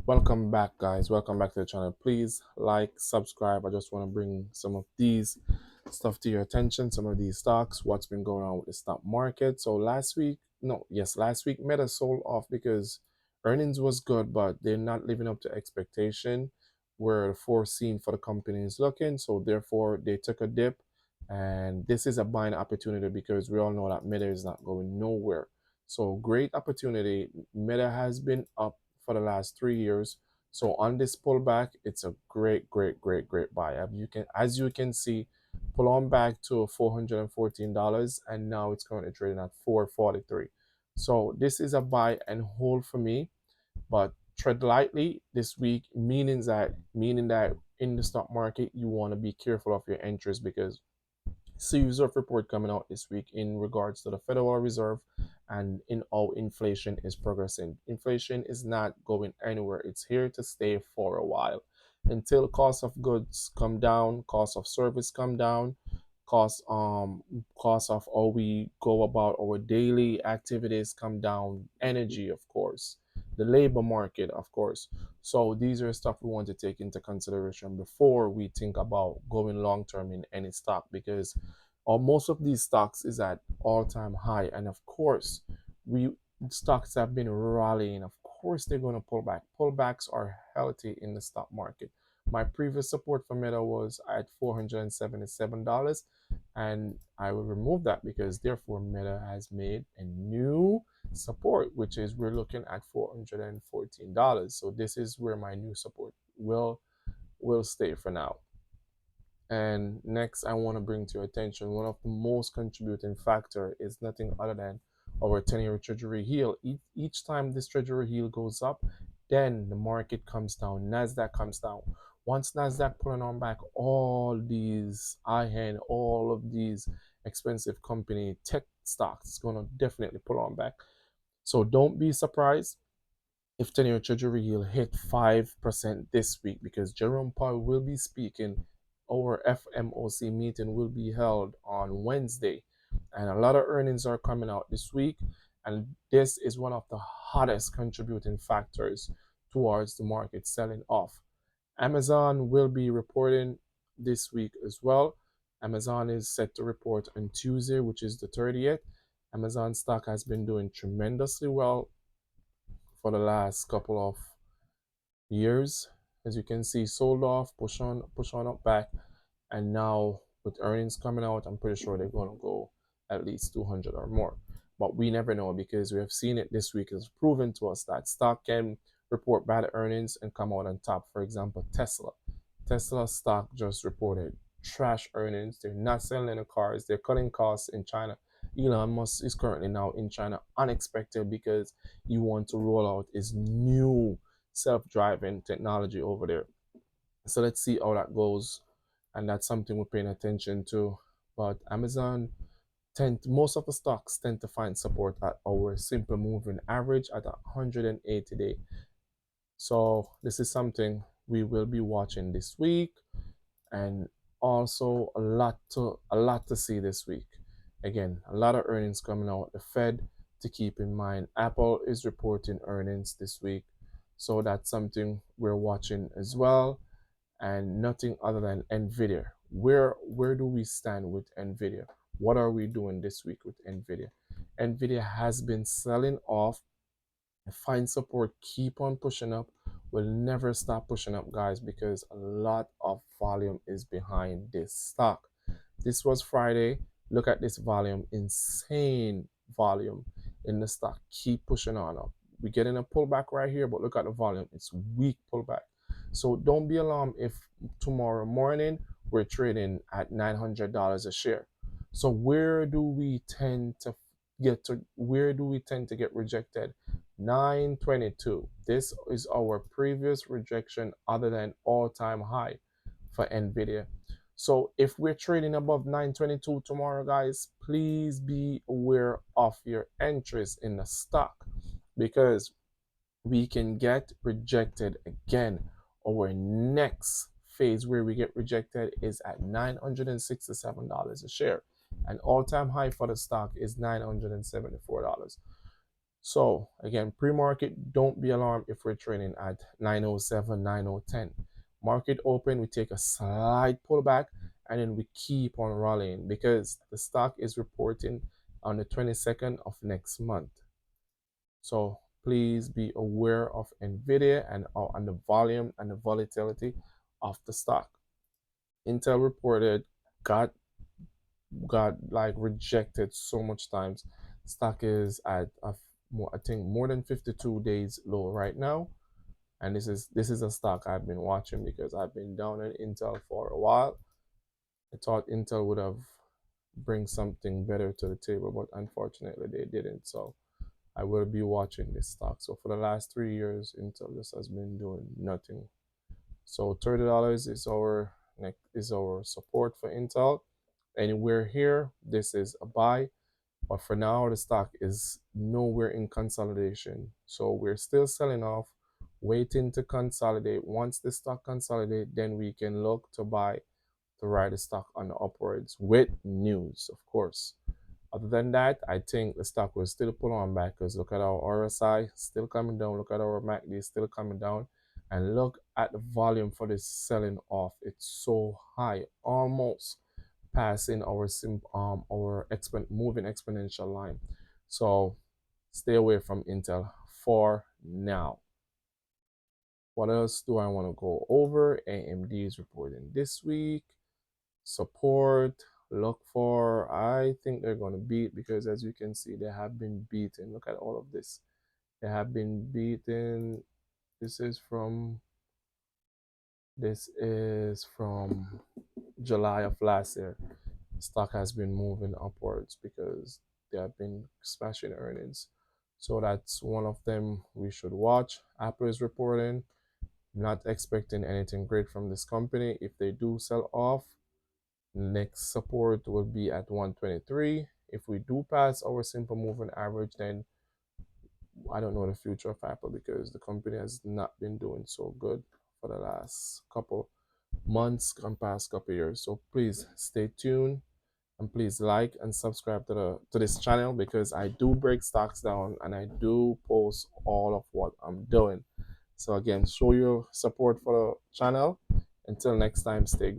Welcome back, guys. Welcome back to the channel. Please like, subscribe. I just want to bring some of these stuff to your attention, some of these stocks, what's been going on with the stock market. So last week Meta sold off because earnings was good, but they're not living up to expectation where foreseen for the company is looking. So therefore they took a dip, and this is a buying opportunity because we all know that Meta is not going nowhere. So great opportunity. Meta has been up for the last 3 years. So on this pullback, it's a great buy. As you can see, pull on back to $414, and now it's currently trading at 443. So this is a buy and hold for me, but tread lightly this week, meaning that in the stock market you want to be careful of your entries because CUSF report coming out this week in regards to the Federal Reserve and in how inflation is progressing. Inflation is not going anywhere. It's here to stay for a while. Until cost of goods come down, cost of service come down, cost cost of how we go about our daily activities come down, energy of course, the labor market of course. So these are stuff we want to take into consideration before we think about going long term in any stock because most of these stocks is at all-time high, and of course we stocks have been rallying. Of course they're going to pull back. Pullbacks are healthy in the stock market. My previous support for Meta was at $477, and I will remove that because therefore Meta has made a new support, which is we're looking at $414. So this is where my new support will stay for now. And next, I want to bring to your attention one of the most contributing factor is nothing other than our 10-year Treasury yield. Each time this Treasury yield goes up, then the market comes down. Nasdaq comes down. Once Nasdaq pulling on back all these high-end, all of these expensive company tech stocks, it's gonna definitely pull on back. So don't be surprised if 10-year Treasury yield hit 5% this week because Jerome Powell will be speaking. Our FMOC meeting will be held on Wednesday, and a lot of earnings are coming out this week, and this is one of the hottest contributing factors towards the market selling off. Amazon will be reporting this week as well. Amazon is set to report on Tuesday, which is the 30th. Amazon stock has been doing tremendously well for the last couple of years. As you can see, sold off, push on up back, and now with earnings coming out, I'm pretty sure they're going to go at least 200 or more. But we never know because we have seen it this week. It's proven to us that stock can report bad earnings and come out on top. For example, Tesla. Tesla stock just reported trash earnings. They're not selling any cars. They're cutting costs in China. Elon Musk is currently now in China unexpected because he wants to roll out his new self-driving technology over there. So let's see how that goes, and that's something we're paying attention to. But Amazon most of the stocks tend to find support at our simple moving average at 180 day. So this is something we will be watching this week, and also a lot to see this week. Again, a lot of earnings coming out. The Fed to keep in mind. Apple is reporting earnings this week, so that's something we're watching as well. And nothing other than Nvidia. Where do we stand with Nvidia? What are we doing this week with Nvidia? Nvidia has been selling off. Find support, keep on pushing up. Will never stop pushing up, guys, because a lot of volume is behind this stock. This was Friday. Look at this volume, insane volume in the stock. Keep pushing on up. We're getting a pullback right here, but look at the volume. It's weak pullback. So don't be alarmed if tomorrow morning we're trading at $900 a share. So where do we tend to get rejected? 922. This is our previous rejection other than all-time high for Nvidia. So if we're trading above 922 tomorrow, guys, please be aware of your entries in the stock because we can get rejected again. Our next phase where we get rejected is at $967 a share. An all-time high for the stock is $974. So again, pre-market, don't be alarmed if we're trading at 907, 9010. Market open, we take a slight pullback and then we keep on rallying because the stock is reporting on the 22nd of next month. So please be aware of Nvidia and the volume and the volatility of the stock. Intel reported, got got like rejected so much times. Stock is at I think more than 52 days low right now, and this is a stock I've been watching because I've been down at Intel for a while. I thought Intel would have bring something better to the table, but unfortunately they didn't. So I will be watching this stock. So for the last 3 years, Intel just has been doing nothing. So $30 is our support for Intel. Anywhere here, this is a buy. But for now, the stock is nowhere in consolidation. So we're still selling off, waiting to consolidate. Once the stock consolidate, then we can look to buy to ride the stock on the upwards with news, of course. Other than that, I think the stock will still pull on back because look at our RSI still coming down. Look at our MACD still coming down. And look at the volume for this selling off. It's so high, almost passing our moving exponential line. So stay away from Intel for now. What else do I want to go over? AMD is reporting this week. Support, look for. I think they're going to beat because as you can see, they have been beaten. Look at all of this. They have been beaten. This is from July of last year. Stock has been moving upwards because they have been smashing earnings. So that's one of them we should watch. Apple is reporting, not expecting anything great from this company. If they do sell off, next support will be at 123. If we do pass our simple moving average, then I don't know the future of Apple because the company has not been doing so good for the last couple months and past couple years. So please stay tuned and please like and subscribe to this channel because I do break stocks down and I do post all of what I'm doing. So again, show your support for the channel. Until next time, stay